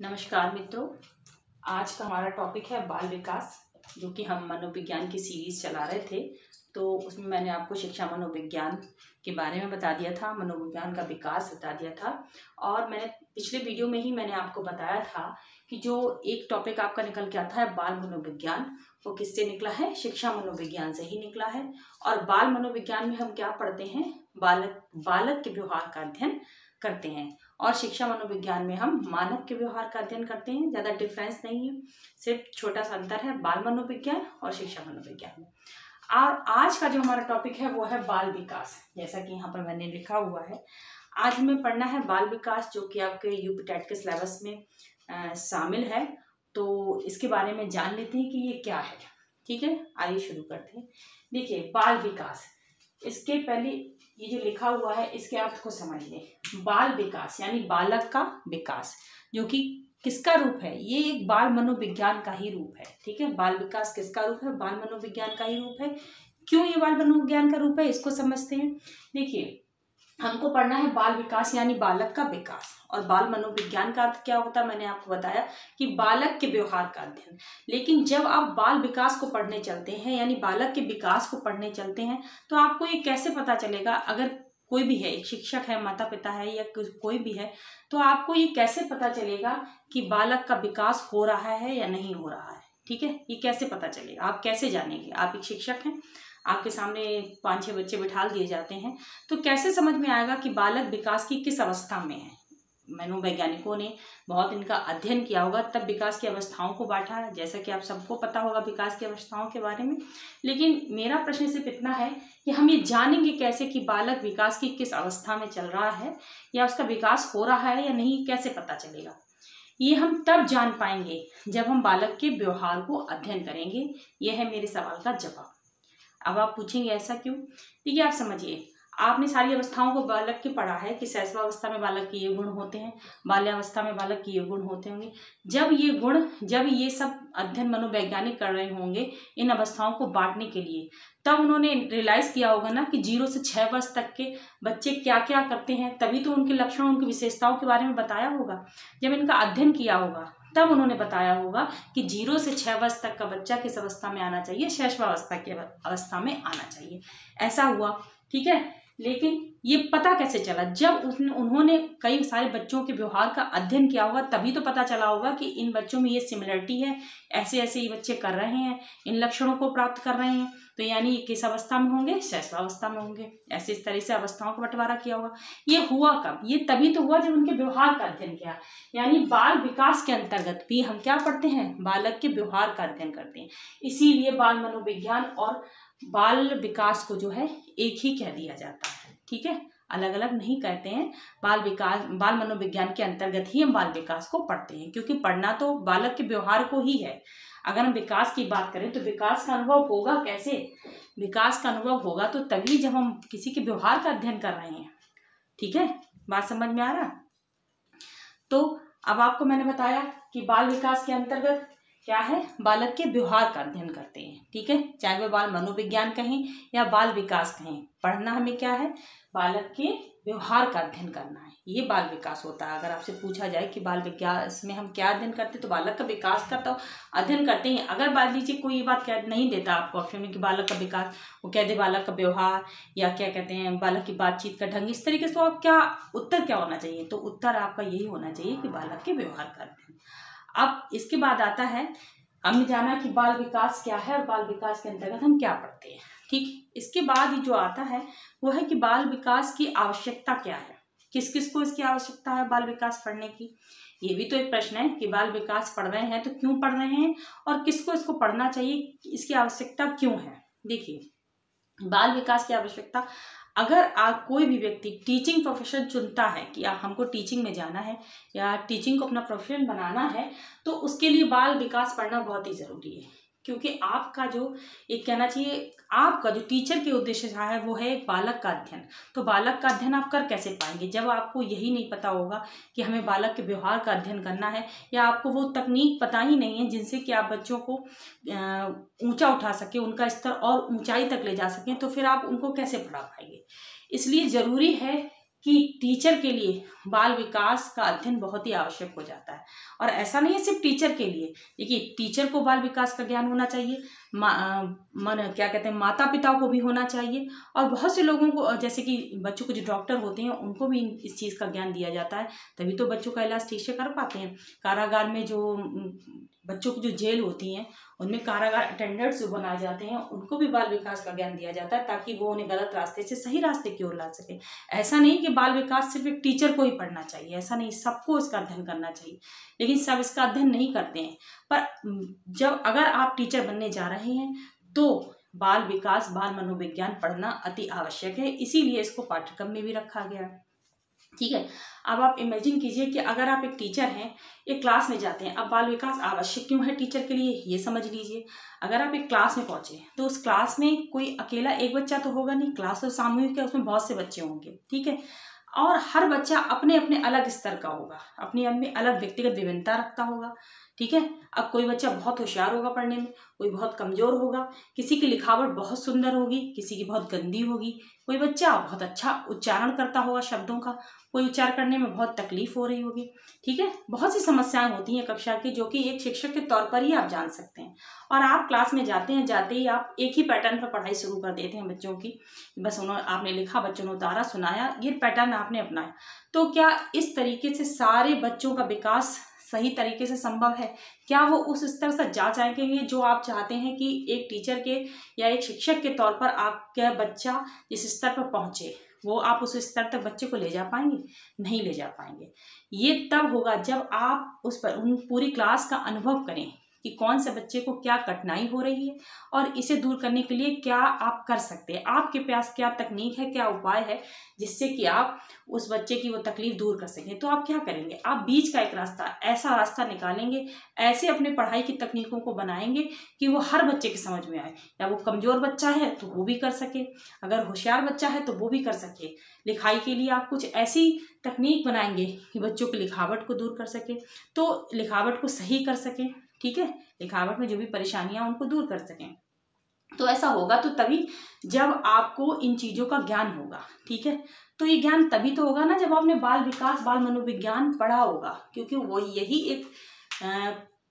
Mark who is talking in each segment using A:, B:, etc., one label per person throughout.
A: नमस्कार मित्रों, आज का हमारा टॉपिक है बाल विकास, जो कि हम मनोविज्ञान की सीरीज चला रहे थे। तो उसमें मैंने आपको शिक्षा मनोविज्ञान के बारे में बता दिया था, मनोविज्ञान का विकास बता दिया था। और मैंने पिछले वीडियो में ही मैंने आपको बताया था कि जो एक टॉपिक आपका निकल के आता है बाल मनोविज्ञान, वो किससे निकला है? शिक्षा मनोविज्ञान से ही निकला है। और बाल मनोविज्ञान में हम क्या पढ़ते हैं? बालक के व्यवहार का अध्ययन करते हैं। और शिक्षा मनोविज्ञान में हम मानव के व्यवहार का अध्ययन करते हैं। ज़्यादा डिफरेंस नहीं है, सिर्फ छोटा सा अंतर है बाल मनोविज्ञान और शिक्षा मनोविज्ञान में। और आज का जो हमारा टॉपिक है वो है बाल विकास। जैसा कि यहाँ पर मैंने लिखा हुआ है, आज हमें पढ़ना है बाल विकास, जो कि आपके यूपी टेट के सिलेबस में शामिल है। तो इसके बारे में जान लेते हैं कि ये क्या है। ठीक है, आइए शुरू करते हैं। देखिए, बाल विकास, इसके पहले ये जो लिखा हुआ है इसके अर्थ को समझिए। बाल विकास यानी बालक का विकास, जो कि किसका रूप है? ये एक बाल मनोविज्ञान का ही रूप है। ठीक है, बाल विकास किसका रूप है? बाल मनोविज्ञान का ही रूप है। क्यों ये बाल मनोविज्ञान का रूप है, इसको समझते हैं। देखिए, हमको पढ़ना है बाल विकास यानी बालक का विकास। और बाल मनोविज्ञान का अर्थ क्या होता है? मैंने आपको बताया कि बालक के व्यवहार का अध्ययन। लेकिन जब आप बाल विकास को पढ़ने चलते हैं यानी बालक के विकास को पढ़ने चलते हैं, तो आपको ये कैसे पता चलेगा? अगर कोई भी है, एक शिक्षक है, माता पिता है या कोई भी है, तो आपको ये कैसे पता चलेगा कि बालक का विकास हो रहा है या नहीं हो रहा है? ठीक है, ये कैसे पता चलेगा? आप कैसे जानेंगे? आप एक शिक्षक हैं, आपके सामने 5-6 बच्चे बिठा दिए जाते हैं, तो कैसे समझ में आएगा कि बालक विकास की किस अवस्था में है? मनोवैज्ञानिकों ने बहुत इनका अध्ययन किया होगा, तब विकास की अवस्थाओं को बांटा है, जैसा कि आप सबको पता होगा विकास की अवस्थाओं के बारे में। लेकिन मेरा प्रश्न सिर्फ इतना है कि हम ये जानेंगे कैसे कि बालक विकास की किस अवस्था में चल रहा है, या उसका विकास हो रहा है या नहीं, कैसे पता चलेगा? ये हम तब जान पाएंगे जब हम बालक के व्यवहार को अध्ययन करेंगे। यह है मेरे सवाल का जवाब। अब आप पूछेंगे ऐसा क्यों? देखिए, आप समझिए, आपने सारी अवस्थाओं को बालक के पढ़ा है कि शैशवावस्था में बालक के ये गुण होते हैं, बाल्यावस्था में बालक के ये गुण होते होंगे। जब ये सब अध्ययन मनोवैज्ञानिक कर रहे होंगे इन अवस्थाओं को बांटने के लिए, तब उन्होंने रियलाइज किया होगा ना कि 0 से 6 वर्ष तक के बच्चे क्या क्या करते हैं, तभी तो उनके लक्षणों, उनकी विशेषताओं के बारे में बताया होगा। जब इनका अध्ययन किया होगा तब उन्होंने बताया होगा कि 0 से 6 वर्ष तक का बच्चा किस अवस्था में आना चाहिए, शैशवावस्था की अवस्था में आना चाहिए। ऐसा हुआ, ठीक है। लेकिन ये पता कैसे चला? जब उन्होंने कई सारे बच्चों के व्यवहार का अध्ययन किया होगा, तभी तो पता चला होगा कि इन बच्चों में ये सिमिलरिटी है, ऐसे ऐसे ये बच्चे कर रहे हैं, इन लक्षणों को प्राप्त कर रहे हैं। तो यानी ये किस अवस्था में होंगे? शैशवावस्था में होंगे। ऐसे इस तरह से अवस्थाओं का बंटवारा किया होगा। ये हुआ कब? ये तभी तो हुआ जब उनके व्यवहार का अध्ययन किया। यानी बाल विकास के अंतर्गत भी हम क्या पढ़ते हैं? बालक के व्यवहार का अध्ययन करते हैं। इसीलिए बाल मनोविज्ञान और बाल विकास को जो है एक ही कह दिया जाता है। ठीक है, अलग अलग नहीं कहते हैं। बाल मनोविज्ञान के अंतर्गत ही हम बाल विकास को पढ़ते हैं, क्योंकि पढ़ना तो बालक के व्यवहार को ही है। अगर हम विकास की बात करें तो विकास का अनुभव होगा कैसे? विकास का अनुभव होगा तो तभी जब हम किसी के व्यवहार का अध्ययन कर रहे हैं। ठीक है, बात समझ में आ रहा? तो अब आपको मैंने बताया कि बाल विकास के अंतर्गत क्या है? बालक के व्यवहार का अध्ययन करते हैं। ठीक है, चाहे वह बाल मनोविज्ञान कहें या बाल विकास कहें, पढ़ना हमें क्या है? बालक के व्यवहार का अध्ययन करना है, ये बाल विकास होता है। अगर आपसे पूछा जाए कि बाल विकास में हम क्या अध्ययन करते हैं, तो बालक का विकास का तो अध्ययन करते हैं। अगर मान लीजिए कोई ये बात कह नहीं देता आपको ऑप्शन में कि बालक का विकास, वो कह दे बालक का व्यवहार, या क्या कहते हैं बालक की बातचीत का ढंग, इस तरीके से, तो आप क्या उत्तर क्या होना चाहिए? तो उत्तर आपका यही होना चाहिए कि बालक के व्यवहार का अध्ययन। अब इसके बाद आता है, हमने जाना कि बाल विकास क्या है और बाल विकास के अंतर्गत हम क्या पढ़ते हैं। ठीक, इसके बाद ही जो आता है वो है कि बाल विकास की आवश्यकता क्या है, किस किस को इसकी आवश्यकता है बाल विकास पढ़ने की। ये भी तो एक प्रश्न है कि बाल विकास पढ़ रहे हैं तो क्यों पढ़ रहे हैं, और किसको इसको पढ़ना चाहिए, इसकी आवश्यकता क्यों है। देखिए, बाल विकास की आवश्यकता, अगर आप कोई भी व्यक्ति टीचिंग प्रोफेशन चुनता है कि हमको टीचिंग में जाना है या टीचिंग को अपना प्रोफेशन बनाना है, तो उसके लिए बाल विकास पढ़ना बहुत ही ज़रूरी है। क्योंकि आपका जो एक कहना चाहिए, आपका जो टीचर के उद्देश्य है वो है एक बालक का अध्ययन। तो बालक का अध्ययन आप कर कैसे पाएंगे जब आपको यही नहीं पता होगा कि हमें बालक के व्यवहार का अध्ययन करना है, या आपको वो तकनीक पता ही नहीं है जिनसे कि आप बच्चों को ऊंचा उठा सके, उनका स्तर और ऊंचाई तक ले जा सकें, तो फिर आप उनको कैसे पढ़ा पाएंगे। इसलिए ज़रूरी है कि टीचर के लिए बाल विकास का अध्ययन बहुत ही आवश्यक हो जाता है। और ऐसा नहीं है सिर्फ टीचर के लिए, देखिए टीचर को बाल विकास का ज्ञान होना चाहिए, क्या कहते हैं, माता पिता को भी होना चाहिए, और बहुत से लोगों को, जैसे कि बच्चों को जो डॉक्टर होते हैं उनको भी इस चीज़ का ज्ञान दिया जाता है, तभी तो बच्चों का इलाज ठीक से कर पाते हैं। कारागार में जो बच्चों की जो जेल होती हैं उनमें कारागार अटेंडेंट्स जो बनाए जाते हैं उनको भी बाल विकास का ज्ञान दिया जाता है, ताकि वो उन्हें गलत रास्ते से सही रास्ते की ओर ला सके। ऐसा नहीं कि बाल विकास सिर्फ एक टीचर को ही पढ़ना चाहिए, ऐसा नहीं, सबको इसका अध्ययन करना चाहिए, लेकिन सब इसका अध्ययन नहीं करते हैं। पर अगर आप टीचर बनने जा रहे हैं तो बाल विकास, बाल मनोविज्ञान पढ़ना अति आवश्यक है, इसीलिए इसको पाठ्यक्रम में भी रखा गया है। ठीक है, अब आप इमेजिन कीजिए कि अगर आप एक टीचर हैं, एक क्लास में जाते हैं। अब बाल विकास आवश्यक क्यों है टीचर के लिए, ये समझ लीजिए। अगर आप एक क्लास में पहुंचे तो उस क्लास में कोई अकेला एक बच्चा तो होगा नहीं, क्लास तो सामूहिक है, उसमें बहुत से बच्चे होंगे। ठीक है, और हर बच्चा अपने अपने अलग स्तर का होगा, अपनी अपनी अलग व्यक्तिगत विभिन्नता रखता होगा। ठीक है, अब कोई बच्चा बहुत होशियार होगा पढ़ने में, कोई बहुत कमजोर होगा, किसी की लिखावट बहुत सुंदर होगी, किसी की बहुत गंदी होगी, कोई बच्चा बहुत अच्छा उच्चारण करता होगा शब्दों का, कोई उच्चारण करने में बहुत तकलीफ हो रही होगी। ठीक है, बहुत सी समस्याएं होती हैं कक्षा की, जो कि एक शिक्षक के तौर पर ही आप जान सकते हैं। और आप क्लास में जाते हैं, जाते ही आप एक ही पैटर्न पर पढ़ाई शुरू कर देते हैं बच्चों की, बस आपने लिखा, बच्चों ने उतारा, सुनाया, ये पैटर्न आपने अपनाया। तो क्या इस तरीके से सारे बच्चों का विकास सही तरीके से संभव है? क्या वो उस स्तर से जा जाएंगे जो आप चाहते हैं कि एक टीचर के या एक शिक्षक के तौर पर आपका बच्चा जिस स्तर पर पहुंचे, वो आप उस स्तर तक बच्चे को ले जा पाएंगे? नहीं ले जा पाएंगे। ये तब होगा जब आप उन पूरी क्लास का अनुभव करें कि कौन से बच्चे को क्या कठिनाई हो रही है और इसे दूर करने के लिए क्या आप कर सकते हैं, आपके पास क्या तकनीक है, क्या उपाय है जिससे कि आप उस बच्चे की वो तकलीफ दूर कर सकें। तो आप क्या करेंगे, आप बीच का एक रास्ता, ऐसा रास्ता निकालेंगे, ऐसे अपने पढ़ाई की तकनीकों को बनाएंगे कि वो हर बच्चे की समझ में आए। या वो कमजोर बच्चा है तो वो भी कर सके, अगर होशियार बच्चा है तो वो भी कर सके। लिखाई के लिए आप कुछ ऐसी तकनीक बनाएंगे कि बच्चों की लिखावट को दूर कर सके, तो लिखावट को सही कर सकें। ठीक है, लिखावट में जो भी परेशानियां उनको दूर कर सकें। तो ऐसा होगा तो तभी जब आपको इन चीजों का ज्ञान होगा। ठीक है, तो ये ज्ञान तभी तो होगा ना जब आपने बाल विकास, बाल मनोविज्ञान पढ़ा होगा, क्योंकि वो यही एक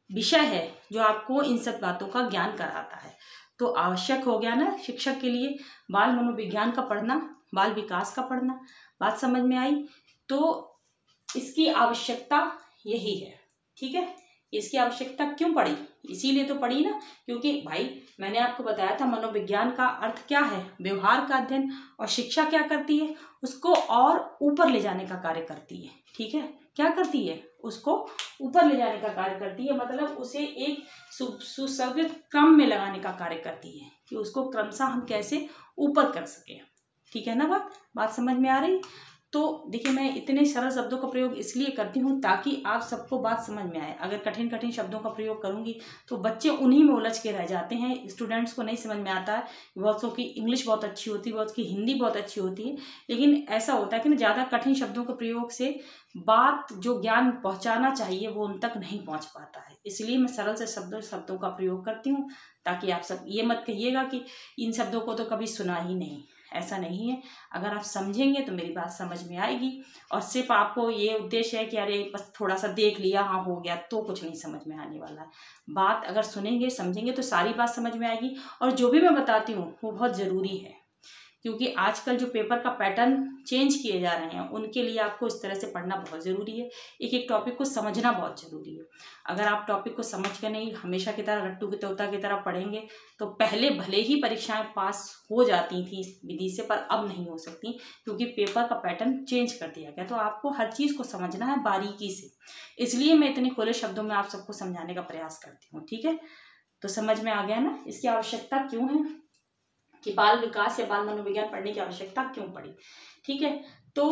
A: विषय है जो आपको इन सब बातों का ज्ञान कराता है। तो आवश्यक हो गया ना शिक्षक के लिए बाल मनोविज्ञान का पढ़ना, बाल विकास का पढ़ना। बात समझ में आई? तो इसकी आवश्यकता यही है। ठीक है, इसकी आवश्यकता क्यों पड़ी? इसीलिए तो पड़ी ना, क्योंकि भाई मैंने आपको बताया था मनोविज्ञान का अर्थ क्या है, व्यवहार का अध्ययन, और शिक्षा क्या करती है, उसको और ऊपर ले जाने का कार्य करती है। ठीक है, क्या करती है, उसको ऊपर ले जाने का कार्य करती है, मतलब उसे एक सुसंगत क्रम में लगाने का कार्य करती है कि उसको क्रमशः हम कैसे ऊपर कर सके। ठीक है ना, बात समझ में आ रही? तो देखिए, मैं इतने सरल शब्दों का प्रयोग इसलिए करती हूँ ताकि आप सबको बात समझ में आए। अगर कठिन कठिन शब्दों का प्रयोग करूँगी तो बच्चे उन्हीं में उलझ के रह जाते हैं, स्टूडेंट्स को नहीं समझ में आता है। बहुत की इंग्लिश बहुत अच्छी होती है, बहुत की हिंदी बहुत अच्छी होती है, लेकिन ऐसा होता है कि ज़्यादा कठिन शब्दों के प्रयोग से बात जो ज्ञान पहुँचाना चाहिए वो उन तक नहीं पहुँच पाता है। इसलिए मैं सरल से शब्दों का प्रयोग करती हूँ, ताकि आप सब ये मत कहिएगा कि इन शब्दों को तो कभी सुना ही नहीं। ऐसा नहीं है, अगर आप समझेंगे तो मेरी बात समझ में आएगी। और सिर्फ आपको ये उद्देश्य है कि अरे बस थोड़ा सा देख लिया, हाँ हो गया, तो कुछ नहीं समझ में आने वाला है। बात अगर सुनेंगे, समझेंगे तो सारी बात समझ में आएगी। और जो भी मैं बताती हूँ वो बहुत ज़रूरी है, क्योंकि आजकल जो पेपर का पैटर्न चेंज किए जा रहे हैं उनके लिए आपको इस तरह से पढ़ना बहुत ज़रूरी है। एक एक टॉपिक को समझना बहुत ज़रूरी है। अगर आप टॉपिक को समझ कर नहीं हमेशा की तरह रट्टू की तोता की तरह पढ़ेंगे तो पहले भले ही परीक्षाएं पास हो जाती थी इस विधि से, पर अब नहीं हो सकती, क्योंकि पेपर का पैटर्न चेंज कर दिया गया। तो आपको हर चीज़ को समझना है बारीकी से, इसलिए मैं इतने खुले शब्दों में आप सबको समझाने का प्रयास करती हूँ। ठीक है, तो समझ में आ गया ना इसकी आवश्यकता क्यों है, कि बाल विकास या बाल मनोविज्ञान पढ़ने की आवश्यकता क्यों पड़ी। ठीक है, तो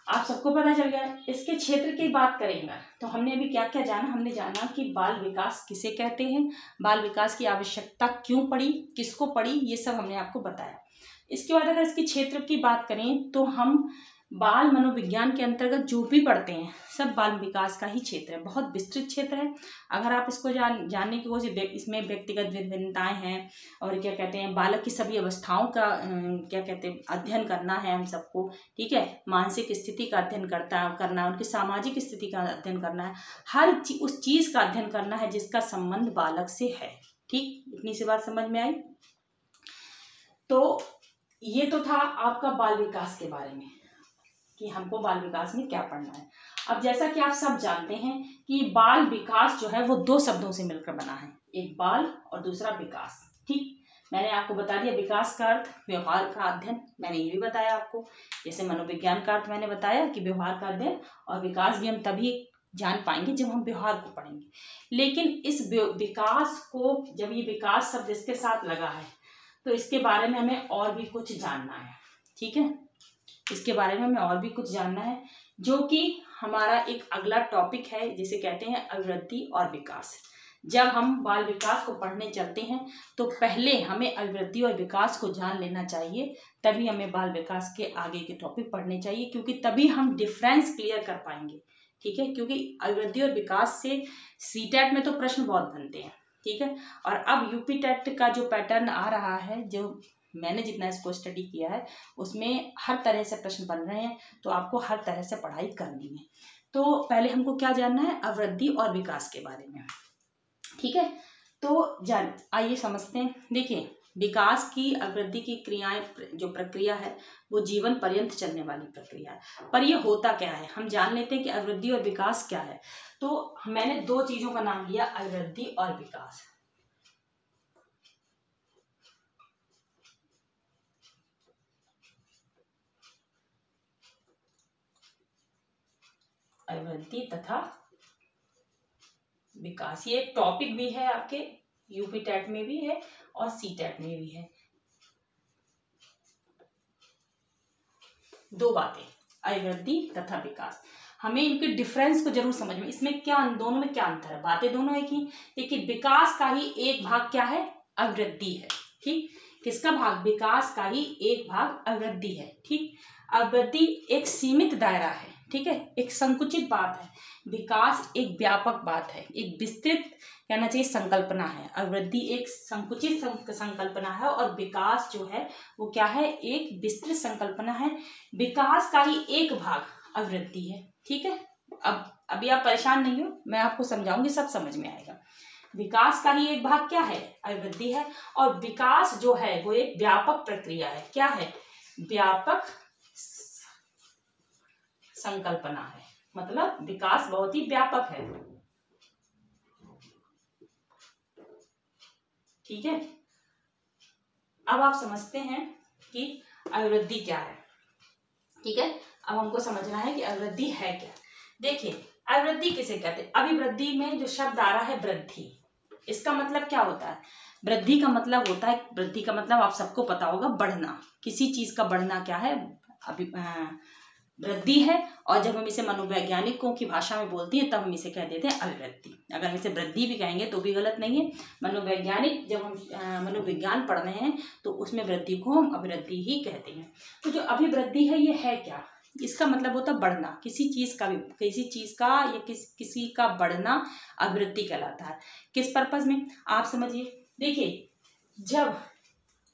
A: आप सबको पता चल गया। इसके क्षेत्र की बात करेंगे तो हमने अभी क्या क्या जाना, हमने जाना कि बाल विकास किसे कहते हैं, बाल विकास की आवश्यकता क्यों पड़ी, किसको पड़ी, ये सब हमने आपको बताया। इसके बाद अगर इसके क्षेत्र की बात करें तो हम बाल मनोविज्ञान के अंतर्गत जो भी पढ़ते हैं सब बाल विकास का ही क्षेत्र है, बहुत विस्तृत क्षेत्र है। अगर आप इसको जानने की कोशिश, इसमें व्यक्तिगत भिन्नताएं हैं और क्या कहते हैं बालक की सभी अवस्थाओं का क्या कहते हैं अध्ययन करना है हम सबको, ठीक है। मानसिक स्थिति का अध्ययन करना है, उनकी सामाजिक स्थिति का अध्ययन करना है, हर उस चीज़ का अध्ययन करना है जिसका संबंध बालक से है, ठीक। इतनी सी बात समझ में आई। तो ये तो था आपका बाल विकास के बारे में कि हमको बाल विकास में क्या पढ़ना है। अब जैसा कि आप सब जानते हैं कि बाल विकास जो है वो दो शब्दों से मिलकर बना है, एक बाल और दूसरा विकास, ठीक। मैंने आपको बता दिया विकास का अर्थ व्यवहार का अध्ययन, मैंने ये भी बताया आपको। जैसे मनोविज्ञान का अर्थ मैंने बताया कि व्यवहार का अध्ययन, और विकास भी हम तभी जान पाएंगे जब हम व्यवहार को पढ़ेंगे। लेकिन इस विकास को, जब ये विकास शब्द इसके साथ लगा है तो इसके बारे में हमें और भी कुछ जानना है, ठीक है। इसके बारे में हमें और भी कुछ जानना है, जो कि हमारा एक अगला टॉपिक है जिसे कहते हैं अभिवृद्धि और विकास। जब हम बाल विकास को पढ़ने चलते हैं तो पहले हमें अभिवृद्धि और विकास को जान लेना चाहिए, तभी हमें बाल विकास के आगे के टॉपिक पढ़ने चाहिए, क्योंकि तभी हम डिफरेंस क्लियर कर पाएंगे, ठीक है। क्योंकि अभिवृद्धि और विकास से सीटेट में तो प्रश्न बहुत बनते हैं, ठीक है। और अब यूपी टेट का जो पैटर्न आ रहा है, जो मैंने जितना इसको स्टडी किया है उसमें हर तरह से प्रश्न बन रहे हैं, तो आपको हर तरह से पढ़ाई करनी है। तो पहले हमको क्या जानना है, अभिवृद्धि और विकास के बारे में, ठीक है। तो आइए समझते हैं। देखिए, विकास की, अभिवृद्धि की क्रियाएं, जो प्रक्रिया है वो जीवन पर्यंत चलने वाली प्रक्रिया है। पर ये होता क्या है, हम जान लेते हैं कि अभिवृद्धि और विकास क्या है। तो मैंने दो चीजों का नाम लिया, अभिवृद्धि और विकास। अभिवृद्धि तथा विकास, ये एक टॉपिक भी है आपके यूपी टेट में भी है और सी टेट में भी है। दो बातें, अभिवृद्धि तथा विकास, हमें इनके डिफरेंस को जरूर समझ में, इसमें क्या, दोनों में क्या अंतर है। बातें दोनों एक ही, लेकिन विकास का ही एक भाग क्या है, अभिवृद्धि है, ठीक। किसका भाग, विकास का ही एक भाग अभिवृद्धि है, ठीक। अभिवृद्धि एक सीमित दायरा है, ठीक है, एक संकुचित बात है। विकास एक व्यापक बात है, एक विस्तृत कहना चाहिए संकल्पना है। अभिवृद्धि एक संकुचित संकल्पना है और विकास जो है वो क्या है, एक विस्तृत संकल्पना है। विकास का ही एक भाग अभिवृद्धि है, ठीक है। अब अभी आप परेशान नहीं हो, मैं आपको समझाऊंगी, सब समझ में आएगा। विकास का ही एक भाग क्या है, अभिवृद्धि है। और विकास जो है वो एक व्यापक प्रक्रिया है, क्या है, व्यापक संकल्पना है, मतलब विकास बहुत ही व्यापक है, ठीक है। अब आप समझते हैं कि अभिवृद्धि क्या है, ठीक है। अब हमको समझना है कि अभिवृद्धि है क्या। देखिए, अभिवृद्धि किसे कहते हैं, अभिवृद्धि में जो शब्द आ रहा है वृद्धि, इसका मतलब क्या होता है, वृद्धि का मतलब होता है, वृद्धि का मतलब आप सबको पता होगा, बढ़ना। किसी चीज का बढ़ना क्या है, वृद्धि है। और जब हम इसे मनोवैज्ञानिकों की भाषा में बोलती हैं तब हम इसे कह देते हैं अभिवृद्धि। अगर हम इसे वृद्धि भी कहेंगे तो भी गलत नहीं है। मनोवैज्ञानिक, जब हम मनोविज्ञान पढ़ रहे हैं तो उसमें वृद्धि को हम अभिवृद्धि ही कहते हैं। तो जो अभिवृद्धि है ये है क्या, इसका मतलब होता है बढ़ना, किसी चीज़ का भी, किसी चीज़ का या किसी का बढ़ना अभिवृद्धि कहलाता है। किस पर्पज में, आप समझिए। देखिए, जब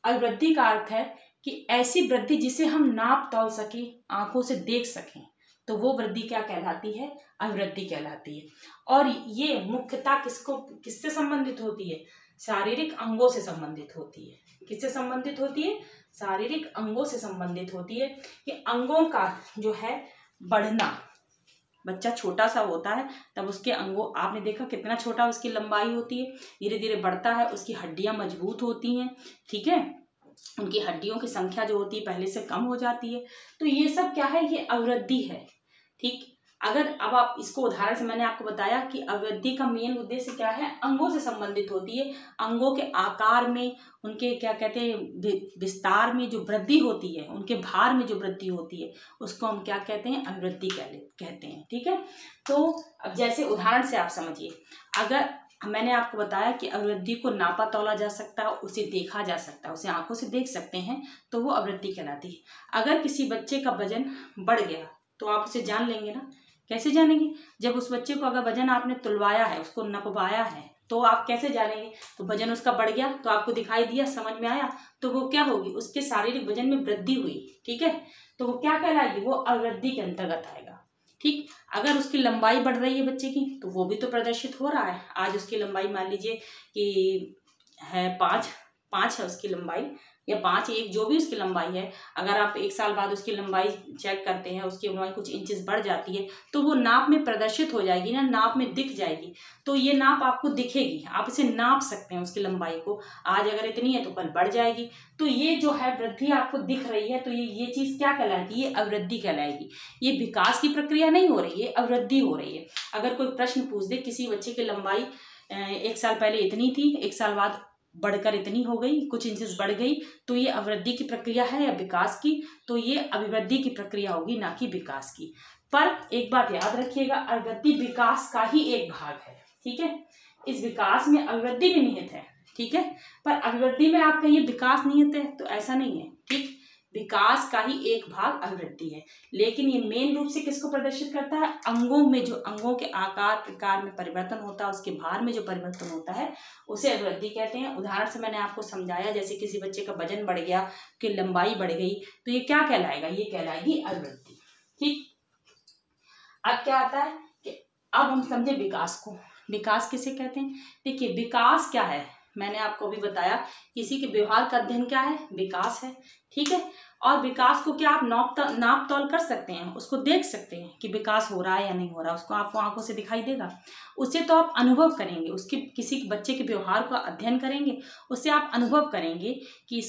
A: अभिवृद्धि का अर्थ है कि ऐसी वृद्धि जिसे हम नाप तौल सके, आंखों से देख सकें, तो वो वृद्धि क्या कहलाती है, अभिवृद्धि कहलाती है। और ये मुख्यतः किससे संबंधित होती है, शारीरिक अंगों से संबंधित होती है। किससे संबंधित होती है, शारीरिक अंगों से संबंधित होती है। कि अंगों का जो है बढ़ना, बच्चा छोटा सा होता है तब उसके अंगों, आपने देखा कितना छोटा उसकी लंबाई होती है, धीरे धीरे बढ़ता है, उसकी हड्डियां मजबूत होती हैं, ठीक है, उनकी हड्डियों की संख्या जो होती है पहले से कम हो जाती है। तो ये सब क्या है, ये अभिवृद्धि है, ठीक। अगर अब आप इसको उदाहरण से, मैंने आपको बताया कि अभिवृद्धि का मेन उद्देश्य क्या है, अंगों से संबंधित होती है। अंगों के आकार में, उनके क्या कहते हैं, विस्तार में जो वृद्धि होती है, उनके भार में जो वृद्धि होती है, उसको हम क्या कहते हैं, अभिवृद्धि कहते हैं, ठीक है। तो अब जैसे उदाहरण से आप समझिए, अगर मैंने आपको बताया कि अभिवृद्धि को नापा तौला जा सकता है, उसे देखा जा सकता है, उसे आंखों से देख सकते हैं, तो वो अभिवृद्धि कहलाती है। अगर किसी बच्चे का वजन बढ़ गया तो आप उसे जान लेंगे ना। कैसे जानेंगे? जब उस बच्चे को अगर वजन आपने तुलवाया है, उसको नपवाया है, तो आप कैसे जानेंगे? तो वजन उसका बढ़ गया तो आपको दिखाई दिया, समझ में आया, तो वो क्या होगी, उसके शारीरिक वजन में वृद्धि हुई, ठीक है, तो वो क्या कहलाएगी, वो अभिवृद्धि के अंतर्गत आएगा। ठीक, अगर उसकी लंबाई बढ़ रही है बच्चे की, तो वो भी तो प्रदर्शित हो रहा है। आज उसकी लंबाई मान लीजिए कि है 5 है उसकी लंबाई, या 5 1 जो भी उसकी लंबाई है, अगर आप 1 साल बाद उसकी लंबाई चेक करते हैं, उसकी लंबाई कुछ इंचेस बढ़ जाती है, तो वो नाप में प्रदर्शित हो जाएगी ना, नाप में दिख जाएगी। तो ये नाप आपको दिखेगी, आप इसे नाप सकते हैं उसकी लंबाई को। आज अगर इतनी है तो कल बढ़ जाएगी। तो ये जो है वृद्धि आपको दिख रही है, तो ये चीज़ क्या कहलाएगी, ये अभिवृद्धि कहलाएगी। ये विकास की प्रक्रिया नहीं हो रही है, अभिवृद्धि हो रही है। अगर कोई प्रश्न पूछ दे, किसी बच्चे की लंबाई 1 साल पहले इतनी थी, 1 साल बाद बढ़कर इतनी हो गई, कुछ इंचेस बढ़ गई, तो ये अभिवृद्धि की प्रक्रिया है या विकास की? तो ये अभिवृद्धि की प्रक्रिया होगी, ना कि विकास की। पर एक बात याद रखिएगा, अभिवृद्धि विकास का ही एक भाग है, ठीक है। इस विकास में अभिवृद्धि भी निहित है, ठीक है, पर अभिवृद्धि में आप कहिए विकास निहित है, तो ऐसा नहीं है, ठीक। विकास का ही एक भाग अभिवृद्धि है, लेकिन ये मेन रूप से किसको प्रदर्शित करता है, अंगों में, जो अंगों के आकार प्रकार में परिवर्तन होता है, उसके भार में जो परिवर्तन होता है, उसे अभिवृद्धि कहते हैं। उदाहरण से मैंने आपको समझाया, जैसे किसी बच्चे का वजन बढ़ गया, कि लंबाई बढ़ गई, तो ये क्या कहलाएगा, ये कहलाएगी अभिवृद्धि, ठीक। अब क्या आता है कि अब हम समझे विकास को। विकास किसे कहते हैं? देखिए, विकास क्या है, मैंने आपको भी बताया, किसी के व्यवहार का अध्ययन क्या है, विकास है, ठीक है। और विकास को क्या आप नाप तौल कर सकते हैं, उसको देख सकते हैं कि विकास हो रहा है या नहीं हो रहा, उसको आपको आंखों से दिखाई देगा। उससे तो आप अनुभव करेंगे, उसके किसी बच्चे के व्यवहार का अध्ययन करेंगे, उससे आप अनुभव करेंगे कि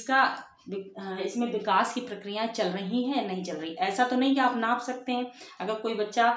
A: इसमें विकास की प्रक्रियाएं चल रही हैं, नहीं चल रही। ऐसा तो नहीं कि आप नाप सकते हैं। अगर कोई बच्चा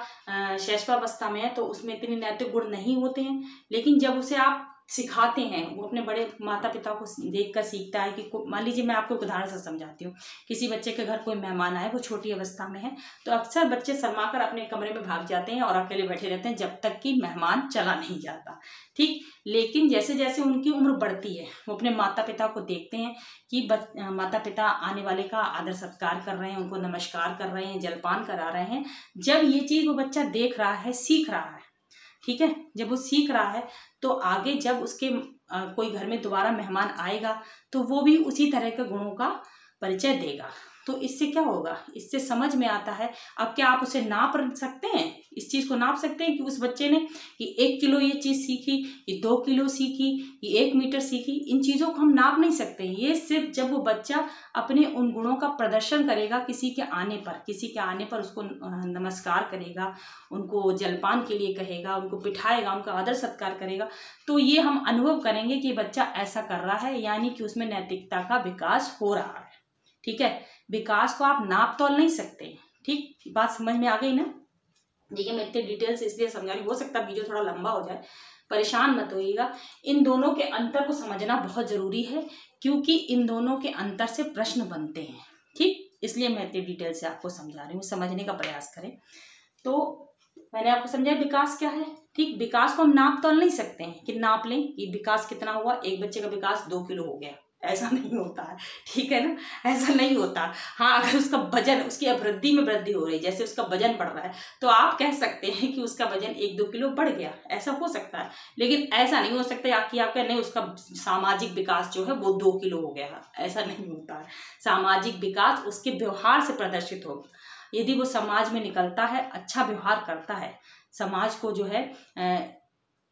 A: शैशवावस्था में है तो उसमें इतने नैतिक गुण नहीं होते हैं, लेकिन जब उसे आप सिखाते हैं, वो अपने बड़े माता पिता को देखकर सीखता है। कि मान लीजिए, मैं आपको एक उदाहरण से समझाती हूँ। किसी बच्चे के घर कोई मेहमान आए, वो छोटी अवस्था में है, तो अक्सर बच्चे शर्माकर अपने कमरे में भाग जाते हैं और अकेले बैठे रहते हैं जब तक कि मेहमान चला नहीं जाता, ठीक। लेकिन जैसे जैसे उनकी उम्र बढ़ती है, वो अपने माता पिता को देखते हैं कि माता पिता आने वाले का आदर सत्कार कर रहे हैं, उनको नमस्कार कर रहे हैं, जलपान करा रहे हैं। जब ये चीज़ वो बच्चा देख रहा है, सीख रहा है, ठीक है, जब वो सीख रहा है, तो आगे जब उसके कोई घर में दोबारा मेहमान आएगा, तो वो भी उसी तरह के गुणों का परिचय देगा। तो इससे क्या होगा, इससे समझ में आता है। अब क्या आप उसे नाप सकते हैं, इस चीज़ को नाप सकते हैं कि उस बच्चे ने कि 1 किलो ये चीज़ सीखी, ये 2 किलो सीखी, ये 1 मीटर सीखी? इन चीज़ों को हम नाप नहीं सकते। ये सिर्फ जब वो बच्चा अपने उन गुणों का प्रदर्शन करेगा, किसी के आने पर उसको नमस्कार करेगा, उनको जलपान के लिए कहेगा, उनको बिठाएगा, उनका आदर सत्कार करेगा, तो ये हम अनुभव करेंगे कि बच्चा ऐसा कर रहा है, यानी कि उसमें नैतिकता का विकास हो रहा है, ठीक है। विकास को आप नाप तोल नहीं सकते, ठीक। बात समझ में आ गई ना? देखिए, मैं इतने डिटेल से इसलिए समझा रही हूँ, हो सकता है वीडियो थोड़ा लंबा हो जाए, परेशान मत होइएगा। इन दोनों के अंतर को समझना बहुत जरूरी है, क्योंकि इन दोनों के अंतर से प्रश्न बनते हैं, ठीक। इसलिए मैं इतनी डिटेल से आपको समझा रही हूँ, समझने का प्रयास करें। तो मैंने आपको समझाया विकास क्या है, ठीक। विकास को हम नाप तोल नहीं सकते हैं कि नाप लें कि विकास कितना हुआ, एक बच्चे का विकास 2 किलो हो गया, ऐसा नहीं होता है, ठीक है ना, ऐसा नहीं होता। हाँ, अगर उसका वजन, उसकी अभिवृद्धि में वृद्धि हो रही है, जैसे उसका वजन बढ़ रहा है, तो आप कह सकते हैं कि उसका वजन 1-2 किलो बढ़ गया, ऐसा हो सकता है। लेकिन ऐसा नहीं हो सकता कि आप कहें नहीं, उसका सामाजिक विकास जो है वो 2 किलो हो गया, ऐसा नहीं होता है। सामाजिक विकास उसके व्यवहार से प्रदर्शित होगा। यदि वो समाज में निकलता है, अच्छा व्यवहार करता है, समाज को जो है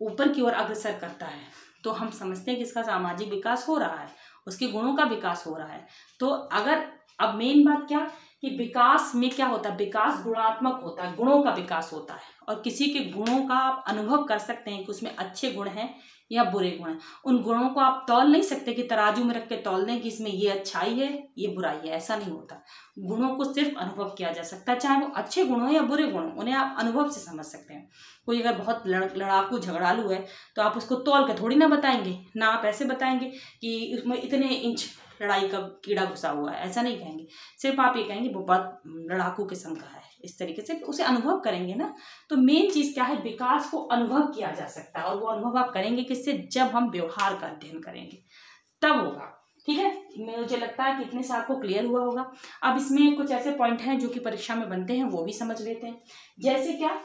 A: ऊपर की ओर अग्रसर करता है, तो हम समझते हैं कि इसका सामाजिक विकास हो रहा है, उसके गुणों का विकास हो रहा है। तो अगर अब मेन बात क्या कि विकास में क्या होता है, विकास गुणात्मक होता है, गुणों का विकास होता है, और किसी के गुणों का आप अनुभव कर सकते हैं कि उसमें अच्छे गुण हैं या बुरे गुण हैं। उन गुणों को आप तौल नहीं सकते कि तराजू में रख के तौल दें कि इसमें ये अच्छाई है, ये बुराई है, ऐसा नहीं होता। गुणों को सिर्फ अनुभव किया जा सकता है, चाहे वो अच्छे गुण हो या बुरे गुण, उन्हें आप अनुभव से समझ सकते हैं। कोई अगर बहुत लड़ाकू झगड़ालू है, तो आप उसको तौल के थोड़ी ना बताएंगे ना, आप ऐसे बताएंगे कि उसमें इतने इंच लड़ाई का कीड़ा घुसा हुआ है, ऐसा नहीं कहेंगे। सिर्फ आप ये कहेंगे वो बहुत लड़ाकू किस्म का है, इस तरीके से उसे अनुभव करेंगे ना। तो मेन चीज क्या है, विकास को अनुभव किया जा सकता है, और वो अनुभव आप करेंगे किससे, जब हम व्यवहार का अध्ययन करेंगे तब होगा। ठीक है, मुझे लगता है कि इतने से आपको क्लियर हुआ होगा। अब इसमें कुछ ऐसे पॉइंट हैं जो कि परीक्षा में बनते हैं, वो भी समझ लेते हैं। जैसे क्या,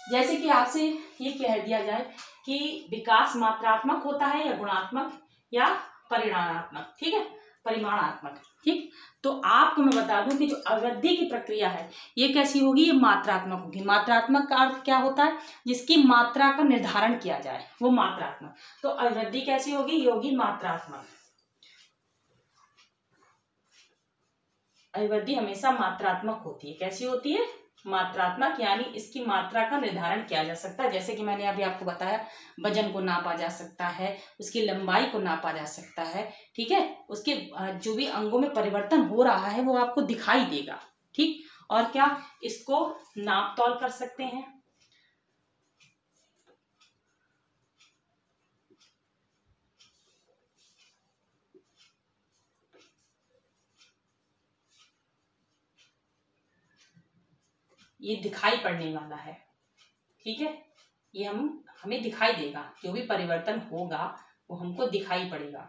A: जैसे कि आपसे ये कह दिया जाए कि विकास मात्रात्मक होता है या गुणात्मक या परिमाणात्मक। ठीक है, परिमाणात्मक। ठीक, तो आपको मैं बता दूं कि जो अवृद्धि की प्रक्रिया है ये कैसी होगी, ये मात्रात्मक होगी। मात्रात्मक का अर्थ क्या होता है, जिसकी मात्रा का निर्धारण किया जाए वो मात्रात्मक। तो अवृद्धि कैसी होगी, ये होगी मात्रात्मक। अवृद्धि हमेशा मात्रात्मक होती है। कैसी होती है, मात्रात्मक, यानी इसकी मात्रा का निर्धारण किया जा सकता है। जैसे कि मैंने अभी आपको बताया, वजन को नापा जा सकता है, उसकी लंबाई को नापा जा सकता है। ठीक है, उसके जो भी अंगों में परिवर्तन हो रहा है वो आपको दिखाई देगा। ठीक, और क्या, इसको नाप तौल कर सकते हैं। ये दिखाई पड़ने वाला है। ठीक है, ये हमें दिखाई देगा, जो भी परिवर्तन होगा वो हमको दिखाई पड़ेगा।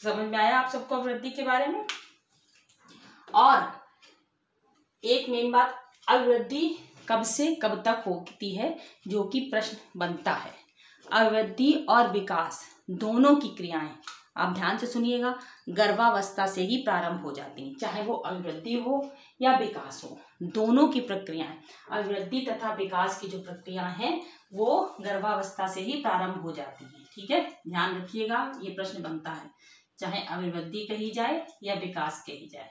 A: समझ में आया आप सबको अवृद्धि के बारे में। और एक मेन बात, अवृद्धि कब से कब तक होती है, जो कि प्रश्न बनता है। अवृद्धि और विकास दोनों की क्रियाएं, आप ध्यान से सुनिएगा, गर्भावस्था से ही प्रारंभ हो जाती हैं, चाहे वो अवृद्धि हो या विकास हो। दोनों की प्रक्रियाएं, अवृद्धि तथा विकास की जो प्रक्रिया हैं वो गर्भावस्था से ही प्रारंभ हो जाती हैं। ठीक है, ध्यान रखिएगा, ये प्रश्न बनता है, चाहे अवृद्धि कही जाए या विकास कही जाए।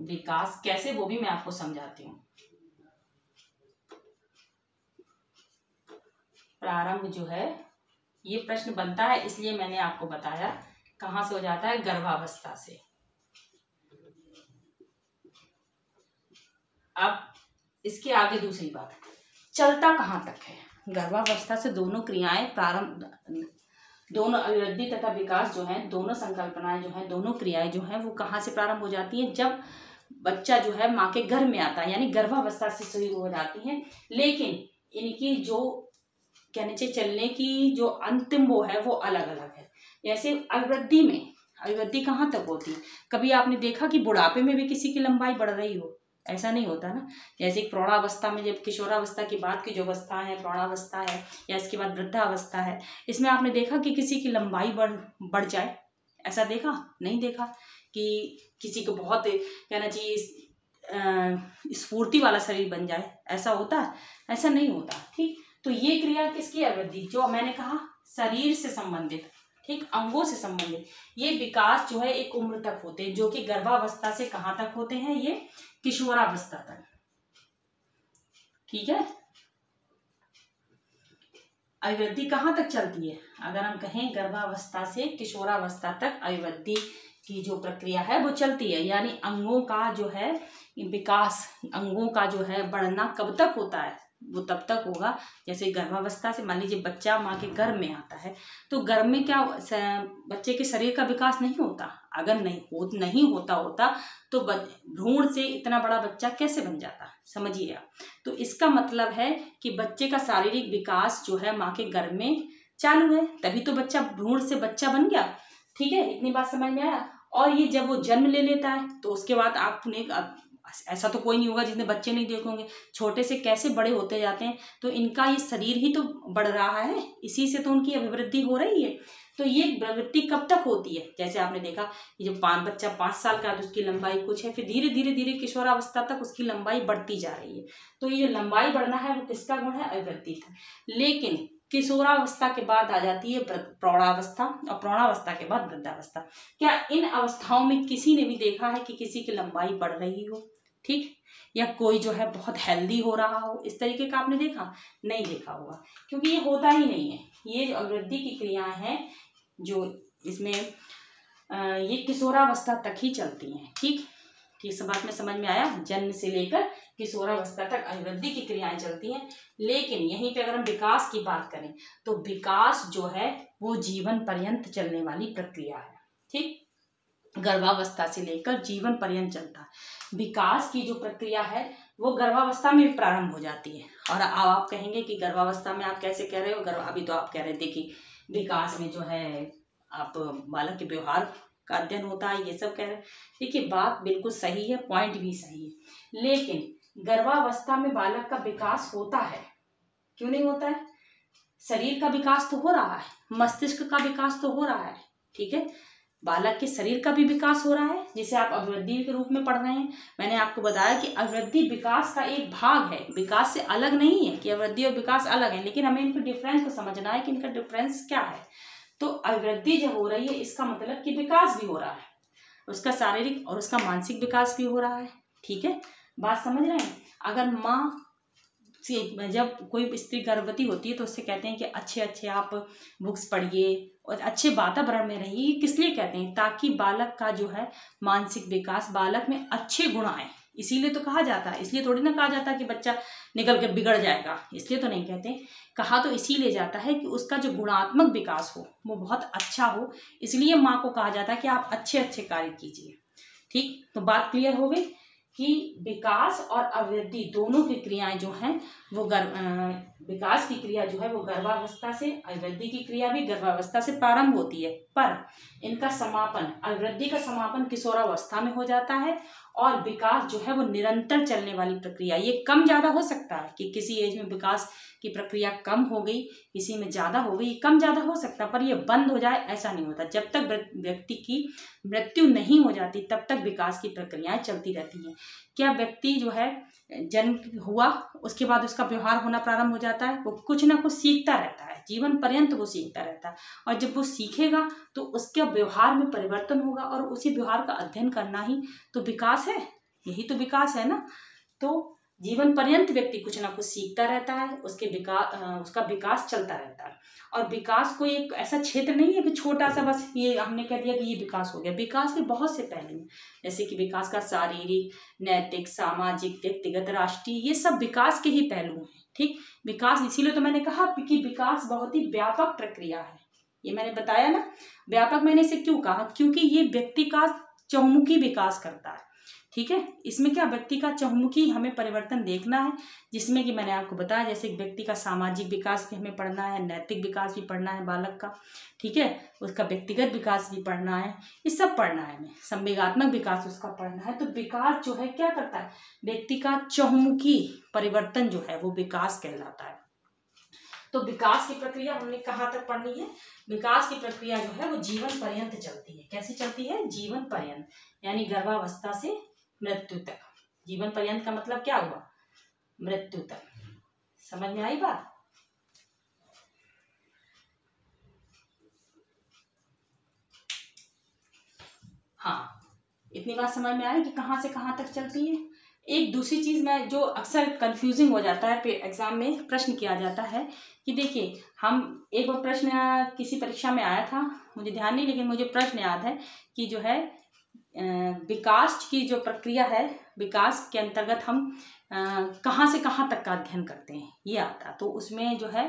A: विकास कैसे, वो भी मैं आपको समझाती हूँ। प्रारंभ जो है, ये प्रश्न बनता है, इसलिए मैंने आपको बताया कहाँ से हो जाता है, गर्भावस्था से। अब इसके आगे दूसरी बात, चलता कहाँ तक है। गर्भावस्था से दोनों क्रियाएं प्रारंभ, दोनों अवृद्धि तथा विकास जो है, दोनों संकल्पनाएं जो है, दोनों क्रियाएं जो है, वो कहाँ से प्रारंभ हो जाती हैं, जब बच्चा जो है माँ के गर्भ में आता है, यानी गर्भावस्था से शुरू हो जाती हैं। लेकिन इनकी जो कहने चाहिए चलने की जो अंतिम वो है वो अलग अलग है। जैसे अवृद्धि में, अवृद्धि कहाँ तक होती है, कभी आपने देखा कि बुढ़ापे में भी किसी की लंबाई बढ़ रही हो, ऐसा नहीं होता ना। जैसे प्रौढ़ावस्था में, जब किशोरावस्था की बाद की जो अवस्था है, प्रौढ़ावस्था है या इसके बाद वृद्धावस्था है, इसमें आपने देखा कि किसी की लंबाई बढ़ जाए, ऐसा देखा नहीं देखा कि किसी को बहुत कहना चाहिए स्फूर्ति वाला शरीर बन जाए, ऐसा होता है, ऐसा नहीं होता। ठीक, तो ये क्रिया किसकी, अवृद्धि, जो मैंने कहा शरीर से संबंधित, ठीक, अंगों से संबंधित। ये विकास जो है एक उम्र तक होते हैं, जो कि गर्भावस्था से कहाँ तक होते हैं, ये किशोरावस्था तक। ठीक है, अवृद्धि कहाँ तक चलती है, अगर हम कहें गर्भावस्था से किशोरावस्था तक अवृद्धि की जो प्रक्रिया है वो चलती है। यानी अंगों का जो है विकास, अंगों का जो है बढ़ना कब तक होता है, वो तब तक होगा जैसे गर्भावस्था से, मान लीजिए बच्चा माँ के गर्भ में आता है, तो गर्भ में क्या बच्चे के शरीर का विकास नहीं होता। अगर नहीं होता तो भ्रूण से इतना बड़ा बच्चा कैसे बन जाता, समझिए आप। तो इसका मतलब है कि बच्चे का शारीरिक विकास जो है माँ के गर्भ में चालू है, तभी तो बच्चा भ्रूण से बच्चा बन गया। ठीक है, इतनी बात समझ में आया। और ये जब वो जन्म ले लेता है तो उसके बाद आपने, ऐसा तो कोई नहीं होगा जिसने बच्चे नहीं देखे होंगे, छोटे से कैसे बड़े होते जाते हैं, तो इनका ये शरीर ही तो बढ़ रहा है, इसी से तो उनकी अभिवृद्धि हो रही है। तो ये प्रवृत्ति कब तक होती है, जैसे आपने देखा कि जब बच्चा 5 साल का है तो उसकी लंबाई कुछ है, फिर धीरे धीरे धीरे किशोरावस्था तक उसकी लंबाई बढ़ती जा रही है। तो ये लंबाई बढ़ना है वो किसका गुण है, अभिवृद्धि का। लेकिन किशोरावस्था के बाद आ जाती है प्रौढ़ावस्था, और प्रौढ़ावस्था के बाद वृद्धावस्था। क्या इन अवस्थाओं में किसी ने भी देखा है कि किसी की लंबाई बढ़ रही हो, ठीक, या कोई जो है बहुत हेल्दी हो रहा हो, इस तरीके का आपने देखा, नहीं देखा होगा, क्योंकि ये होता ही नहीं है। ये जो अवृद्धि की क्रियाएं हैं जो इसमें ये किशोरावस्था तक ही चलती हैं। ठीक, ठीक, सब बात में समझ में आया। जन्म से लेकर किशोरावस्था तक अभिवृद्धि की क्रियाएं चलती हैं। लेकिन यहीं पे अगर हम विकास की बात करें तो विकास जो है वो जीवन पर्यंत चलने वाली प्रक्रिया है। ठीक, गर्भावस्था से लेकर जीवन पर्यंत चलता है। विकास की जो प्रक्रिया है वो गर्भावस्था में भी प्रारंभ हो जाती है। और अब आप कहेंगे कि गर्भावस्था में आप कैसे कह रहे हो, अभी तो आप कह रहे थे कि विकास में जो है आप बालक के व्यवहार का अध्ययन होता है, ये सब कह रहे हैं। देखिए, बात बिल्कुल सही है, पॉइंट भी सही है, लेकिन गर्भावस्था में बालक का विकास होता है, क्यों नहीं होता है? शरीर का विकास तो हो रहा है, मस्तिष्क का विकास तो हो रहा है, ठीक है, बालक के शरीर का भी विकास हो रहा है, जिसे आप अभिवृद्धि के रूप में पढ़ रहे हैं। मैंने आपको बताया कि अभिवृद्धि विकास का एक भाग है, विकास से अलग नहीं है कि अभिवृद्धि और विकास अलग है, लेकिन हमें इनके डिफरेंस को समझना है कि इनका डिफरेंस क्या है। तो अभिवृद्धि जब हो रही है इसका मतलब कि विकास भी हो रहा है, उसका शारीरिक और उसका मानसिक विकास भी हो रहा है। ठीक है, बात समझ रहे हैं? अगर माँ से जब कोई स्त्री गर्भवती होती है तो उससे कहते हैं कि अच्छे अच्छे आप बुक्स पढ़िए और अच्छे वातावरण में रहिए। किस लिए कहते हैं? ताकि बालक का जो है मानसिक विकास, बालक में अच्छे गुण आए, इसीलिए तो कहा जाता है। इसलिए थोड़ी ना कहा जाता है कि बच्चा निकल कर बिगड़ जाएगा, इसलिए तो नहीं कहते। कहा तो इसीलिए जाता है कि उसका जो गुणात्मक विकास हो वो बहुत अच्छा हो, इसलिए माँ को कहा जाता है कि आप अच्छे अच्छे कार्य कीजिए। ठीक, तो बात क्लियर हो गई कि विकास और अभिवृद्धि दोनों की क्रियाएं जो हैं वो विकास की क्रिया जो है वो गर्भावस्था से, अभिवृद्धि की क्रिया भी गर्भावस्था से प्रारंभ होती है, पर इनका समापन, अभिवृद्धि का समापन किशोरावस्था में हो जाता है और विकास जो है वो निरंतर चलने वाली प्रक्रिया। ये कम ज्यादा हो सकता है कि किसी एज में विकास की प्रक्रिया कम हो गई, किसी में ज्यादा हो गई, कम ज्यादा हो सकता है, पर ये बंद हो जाए ऐसा नहीं होता। जब तक व्यक्ति की मृत्यु नहीं हो जाती तब तक विकास की प्रक्रियाएं चलती रहती हैं। क्या व्यक्ति जो है जन्म हुआ उसके बाद उसका व्यवहार होना प्रारंभ हो जाता है? वो कुछ ना कुछ सीखता रहता है, जीवन पर्यंत वो सीखता रहता है, और जब वो सीखेगा तो उसके व्यवहार में परिवर्तन होगा और उसी व्यवहार का अध्ययन करना ही तो विकास है, यही तो विकास है ना। तो जीवन पर्यंत व्यक्ति कुछ ना कुछ सीखता रहता है, उसका विकास चलता रहता है। और विकास कोई एक ऐसा क्षेत्र नहीं है कि छोटा सा बस ये हमने कह दिया कि ये विकास हो गया। विकास के बहुत से पहलू हैं, जैसे कि विकास का शारीरिक, नैतिक, सामाजिक, व्यक्तिगत, राष्ट्रीय, ये सब विकास के ही पहलू हैं। ठीक, विकास इसीलिए तो मैंने कहा कि विकास बहुत ही व्यापक प्रक्रिया है, ये मैंने बताया ना। व्यापक मैंने इसे क्यों कहा? क्योंकि ये व्यक्ति का चहुमुखी विकास करता है। ठीक है, इसमें क्या व्यक्ति का चहुमुखी हमें परिवर्तन देखना है, जिसमें कि मैंने आपको बताया जैसे व्यक्ति का सामाजिक विकास भी हमें पढ़ना है, नैतिक विकास भी पढ़ना है बालक का, ठीक है, उसका व्यक्तिगत विकास भी पढ़ना है, ये सब पढ़ना है हमें, संवेगात्मक विकास उसका पढ़ना है। तो विकास जो है क्या करता है? व्यक्ति का चहुमुखी परिवर्तन जो है वो विकास कहलाता है। तो विकास की प्रक्रिया हमने कहाँ तक पढ़नी है? विकास की प्रक्रिया जो है वो जीवन पर्यंत चलती है। कैसे चलती है? जीवन पर्यंत, यानी गर्भावस्था से मृत्यु तक। जीवन पर्यंत का मतलब क्या हुआ? मृत्यु तक। समझ में आई बात? हाँ, इतनी बात समझ में आई कि कहाँ से कहाँ तक चलती है। एक दूसरी चीज में जो अक्सर कंफ्यूजिंग हो जाता है, एग्जाम में प्रश्न किया जाता है कि देखिए, हम एक बार प्रश्न किसी परीक्षा में आया था, मुझे ध्यान नहीं, लेकिन मुझे प्रश्न याद है कि जो है विकास की जो प्रक्रिया है, विकास के अंतर्गत हम कहाँ से कहाँ तक का अध्ययन करते हैं, ये आता। तो उसमें जो है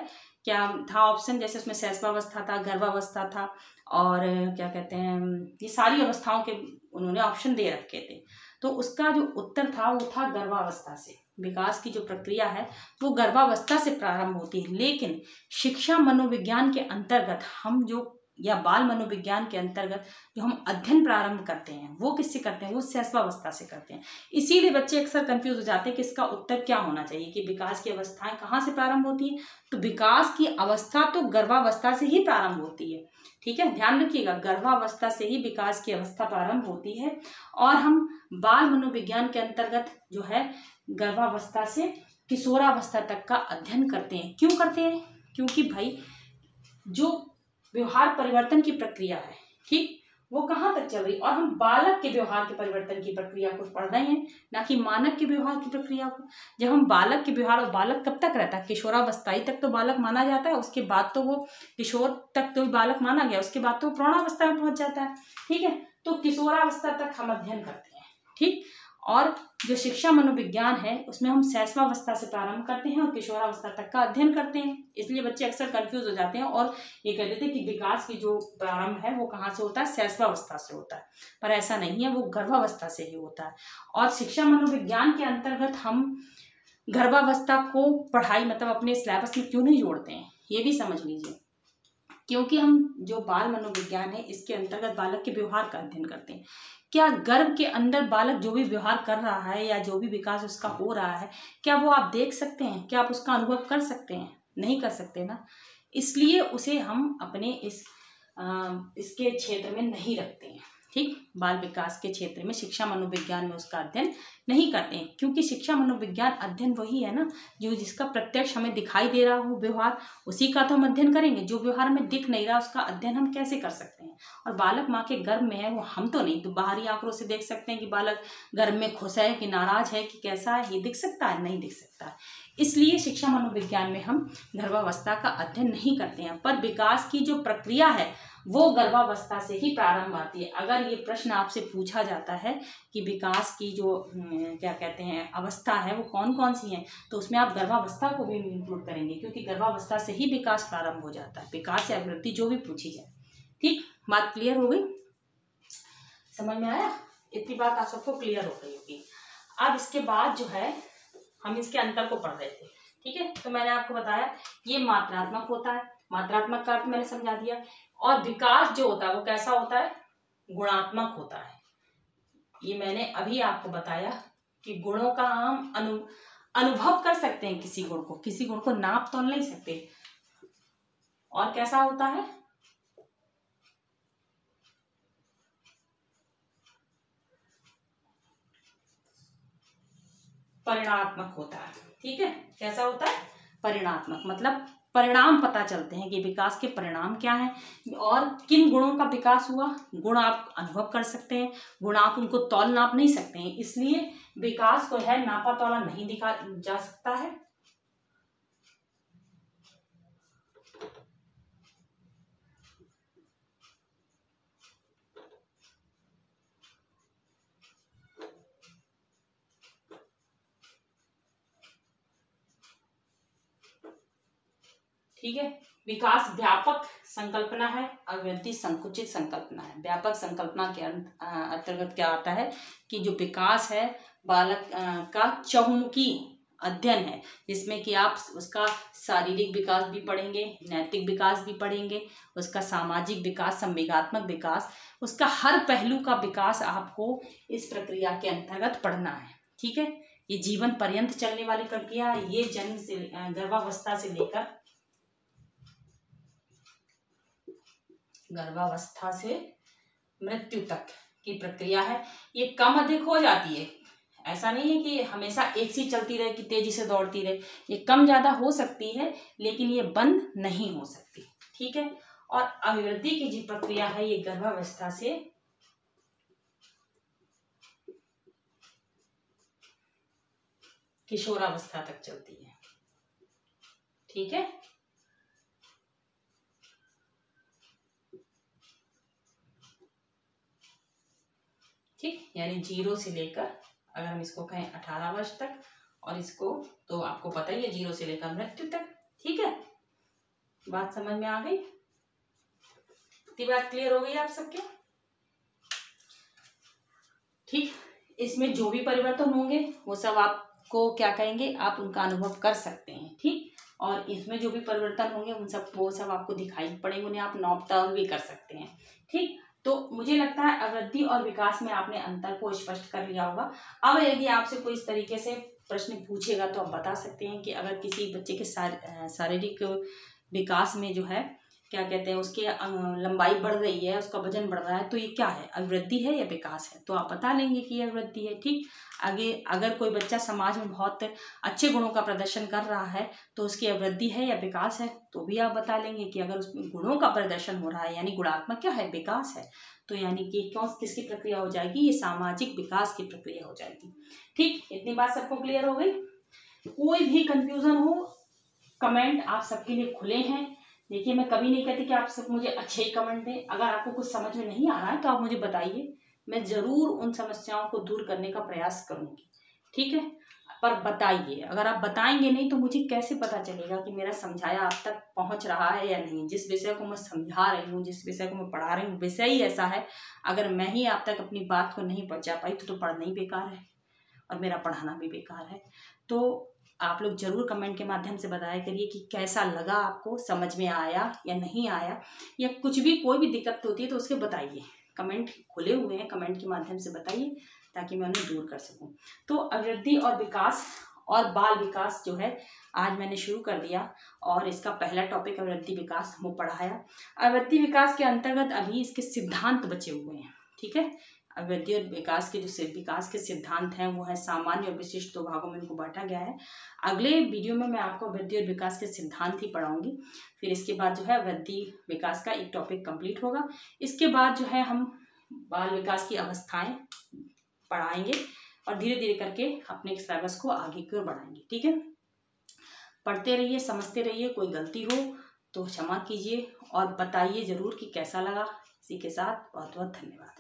A: क्या था ऑप्शन, जैसे उसमें शैशवावस्था था, गर्भावस्था था, और क्या कहते हैं, ये सारी अवस्थाओं के उन्होंने ऑप्शन दे रखे थे। तो उसका जो उत्तर था वो था गर्भावस्था से। विकास की जो प्रक्रिया है वो गर्भावस्था से प्रारंभ होती है, लेकिन शिक्षा मनोविज्ञान के अंतर्गत हम जो, या बाल मनोविज्ञान के अंतर्गत जो हम अध्ययन प्रारंभ करते हैं वो किससे करते हैं? वो शैशवावस्था से करते हैं। इसीलिए बच्चे अक्सर कंफ्यूज हो जाते हैं कि इसका उत्तर क्या होना चाहिए, कि विकास की अवस्थाएं कहाँ से प्रारंभ होती है। तो विकास की अवस्था तो गर्भावस्था से ही प्रारंभ होती है। ठीक है, ध्यान रखिएगा, गर्भावस्था से ही विकास की अवस्था प्रारंभ होती है। और हम बाल मनोविज्ञान के अंतर्गत जो है गर्भावस्था से किशोरावस्था तक का अध्ययन करते हैं। क्यों करते हैं? क्योंकि भाई जो व्यवहार परिवर्तन की प्रक्रिया है, ठीक, वो कहाँ तक चल रही, और हम बालक के व्यवहार के परिवर्तन की प्रक्रिया को पढ़ रहे हैं, ना कि मानव के व्यवहार की प्रक्रिया को। जब हम बालक के व्यवहार, और बालक कब तक रहता है? किशोरावस्था तक तो बालक माना जाता है, उसके बाद तो वो किशोर तक तो बालक माना गया, उसके बाद तो प्रौढ़ावस्था में पहुंच जाता है। ठीक है, तो किशोरावस्था तक हम अध्ययन करते हैं। ठीक, और जो शिक्षा मनोविज्ञान है उसमें हम शैशवावस्था से प्रारंभ करते हैं और किशोरावस्था तक का अध्ययन करते हैं। इसलिए बच्चे अक्सर कंफ्यूज हो जाते हैं और ये कह देते हैं कि विकास की जो प्रारंभ है वो कहाँ से होता है, शैशवावस्था से होता है, पर ऐसा नहीं है, वो गर्भावस्था से ही होता है। और शिक्षा मनोविज्ञान के अंतर्गत हम गर्भावस्था को पढ़ाई मतलब अपने सिलेबस में क्यों नहीं जोड़ते हैं, ये भी समझ लीजिए। क्योंकि हम जो बाल मनोविज्ञान है इसके अंतर्गत बालक के व्यवहार का अध्ययन करते हैं। क्या गर्भ के अंदर बालक जो भी व्यवहार कर रहा है या जो भी विकास उसका हो रहा है, क्या वो आप देख सकते हैं, क्या आप उसका अनुभव कर सकते हैं? नहीं कर सकते ना। इसलिए उसे हम अपने इसके क्षेत्र में नहीं रखते हैं। ठीक, बाल विकास के क्षेत्र में शिक्षा मनोविज्ञान में उसका अध्ययन नहीं करते हैं, क्योंकि शिक्षा मनोविज्ञान अध्ययन वही है ना जो जिसका प्रत्यक्ष हमें दिखाई दे रहा हो व्यवहार, उसी का तो हम अध्ययन करेंगे। जो व्यवहार हमें दिख नहीं रहा उसका अध्ययन हम कैसे कर सकते हैं? और बालक माँ के गर्भ में है, वो हम तो नहीं, तो बाहरी आंकड़ों से देख सकते हैं कि बालक गर्भ में खुश है कि नाराज है कि कैसा है, ये दिख सकता है? नहीं दिख सकता है। इसलिए शिक्षा मनोविज्ञान में हम गर्भावस्था का अध्ययन नहीं करते हैं, पर विकास की जो प्रक्रिया है वो गर्भावस्था से ही प्रारंभ आती है। अगर ये प्रश्न आपसे पूछा जाता है कि विकास की जो क्या कहते हैं अवस्था है वो कौन कौन सी हैं, तो उसमें आप गर्भावस्था को भी इंक्लूड करेंगे, क्योंकि गर्भावस्था से ही विकास प्रारंभ हो जाता है, विकास या वृद्धि जो भी पूछी जाए। ठीक, बात क्लियर हो गई? समझ में आया? इतनी बात आप सबको क्लियर हो गई होगी। अब इसके बाद जो है हम इसके अंतर को पढ़ रहे थे। ठीक है, तो मैंने आपको बताया ये मात्रात्मक होता है, मात्रात्मक का अर्थ मैंने समझा दिया। और विकास जो होता है वो कैसा होता है? गुणात्मक होता है। ये मैंने अभी आपको बताया कि गुणों का हम अनुभव कर सकते हैं, किसी गुण को नाप तो नहीं सकते। और कैसा होता है? परिणात्मक होता है। ठीक है, कैसा होता है? परिणात्मक, मतलब परिणाम पता चलते हैं कि विकास के परिणाम क्या हैं और किन गुणों का विकास हुआ। गुण आप अनुभव कर सकते हैं, गुण आप उनको तौल नाप नहीं सकते हैं, इसलिए विकास को है नापा तौला नहीं दिखा जा सकता है। ठीक है, विकास व्यापक संकल्पना है और वृद्धि संकुचित संकल्पना है। व्यापक संकल्पना के अंतर्गत क्या आता है कि जो विकास है बालक का चहुमुखी अध्ययन है, जिसमें कि आप उसका शारीरिक विकास भी पढ़ेंगे, नैतिक विकास भी पढ़ेंगे, उसका सामाजिक विकास, संवेगात्मक विकास, उसका हर पहलू का विकास आपको इस प्रक्रिया के अंतर्गत पढ़ना है। ठीक है, ये जीवन पर्यंत चलने वाली प्रक्रिया है। ये जन्म से गर्भावस्था से लेकर गर्भावस्था से मृत्यु तक की प्रक्रिया है। ये कम अधिक हो जाती है, ऐसा नहीं है कि हमेशा एक सी चलती रहे कि तेजी से दौड़ती रहे। ये कम ज्यादा हो सकती है, लेकिन ये बंद नहीं हो सकती। ठीक है, और अभिवृद्धि की जो प्रक्रिया है ये गर्भावस्था से किशोरावस्था तक चलती है। ठीक है, ठीक, यानी 0 से लेकर अगर हम इसको कहें 18 वर्ष तक, और इसको तो आपको पता ही है 0 से लेकर मृत्यु तक। ठीक है, बात समझ में आ गई? इतनी बात क्लियर हो गई आप सबके? ठीक, इसमें जो भी परिवर्तन होंगे वो सब आपको क्या कहेंगे, आप उनका अनुभव कर सकते हैं। ठीक, और इसमें जो भी परिवर्तन होंगे वो सब आपको दिखाई पड़ेंगे, उन्हें आप नोट डाउन भी कर सकते हैं। ठीक, तो मुझे लगता है अवृद्धि और विकास में आपने अंतर को स्पष्ट कर लिया होगा। अब यदि आपसे कोई इस तरीके से प्रश्न पूछेगा तो आप बता सकते हैं कि अगर किसी बच्चे के शारीरिक विकास में जो है क्या कहते हैं उसकी लंबाई बढ़ रही है, उसका वजन बढ़ रहा है, तो ये क्या है, अभिवृद्धि है या विकास है? तो आप बता लेंगे कि ये अभिवृद्धि है। ठीक, आगे अगर कोई बच्चा समाज में बहुत अच्छे गुणों का प्रदर्शन कर रहा है तो उसकी अभिवृद्धि है या विकास है, तो भी आप बता लेंगे कि अगर उसमें गुणों का प्रदर्शन हो रहा है यानी गुणात्मक क्या है, विकास है, तो यानी कि किसकी प्रक्रिया हो जाएगी, ये सामाजिक विकास की प्रक्रिया हो जाएगी। ठीक, इतनी बात सबको क्लियर हो गई? कोई भी कंफ्यूजन हो, कमेंट आप सबके लिए खुले हैं। देखिए, मैं कभी नहीं कहती कि आप सब मुझे अच्छे ही कमेंट दें। अगर आपको कुछ समझ में नहीं आ रहा है तो आप मुझे बताइए, मैं ज़रूर उन समस्याओं को दूर करने का प्रयास करूँगी, ठीक है। पर बताइए, अगर आप बताएंगे नहीं तो मुझे कैसे पता चलेगा कि मेरा समझाया आप तक पहुंच रहा है या नहीं। जिस विषय को मैं समझा रही हूँ, जिस विषय को मैं पढ़ा रही हूँ, विषय ही ऐसा है, अगर मैं ही आप तक अपनी बात को नहीं पहुंचा पाई तो पढ़ना ही बेकार है और मेरा पढ़ाना भी बेकार है। तो आप लोग ज़रूर कमेंट के माध्यम से बताया करिए कि कैसा लगा, आपको समझ में आया या नहीं आया, या कुछ भी कोई भी दिक्कत होती है तो उसके बताइए। कमेंट खुले हुए हैं, कमेंट के माध्यम से बताइए ताकि मैं उन्हें दूर कर सकूं। तो अभिवृद्धि और विकास और बाल विकास जो है आज मैंने शुरू कर दिया, और इसका पहला टॉपिक अभिवृद्धि विकास वो पढ़ाया। अभिवृद्धि विकास के अंतर्गत अभी इसके सिद्धांत बचे हुए हैं, ठीक है। अभिवृद्धि और विकास के जो विकास के सिद्धांत हैं वो है सामान्य और विशिष्ट, दो भागों में इनको बांटा गया है। अगले वीडियो में मैं आपको अभिवृद्धि और विकास के सिद्धांत ही पढ़ाऊंगी। फिर इसके बाद जो है अभिवृद्धि विकास का एक टॉपिक कंप्लीट होगा। इसके बाद जो है हम बाल विकास की अवस्थाएं पढ़ाएंगे और धीरे धीरे करके अपने सिलेबस को आगे की ओर बढ़ाएंगे, ठीक है। पढ़ते रहिए, समझते रहिए, कोई गलती हो तो क्षमा कीजिए और बताइए ज़रूर कि कैसा लगा। इसी के साथ बहुत बहुत धन्यवाद।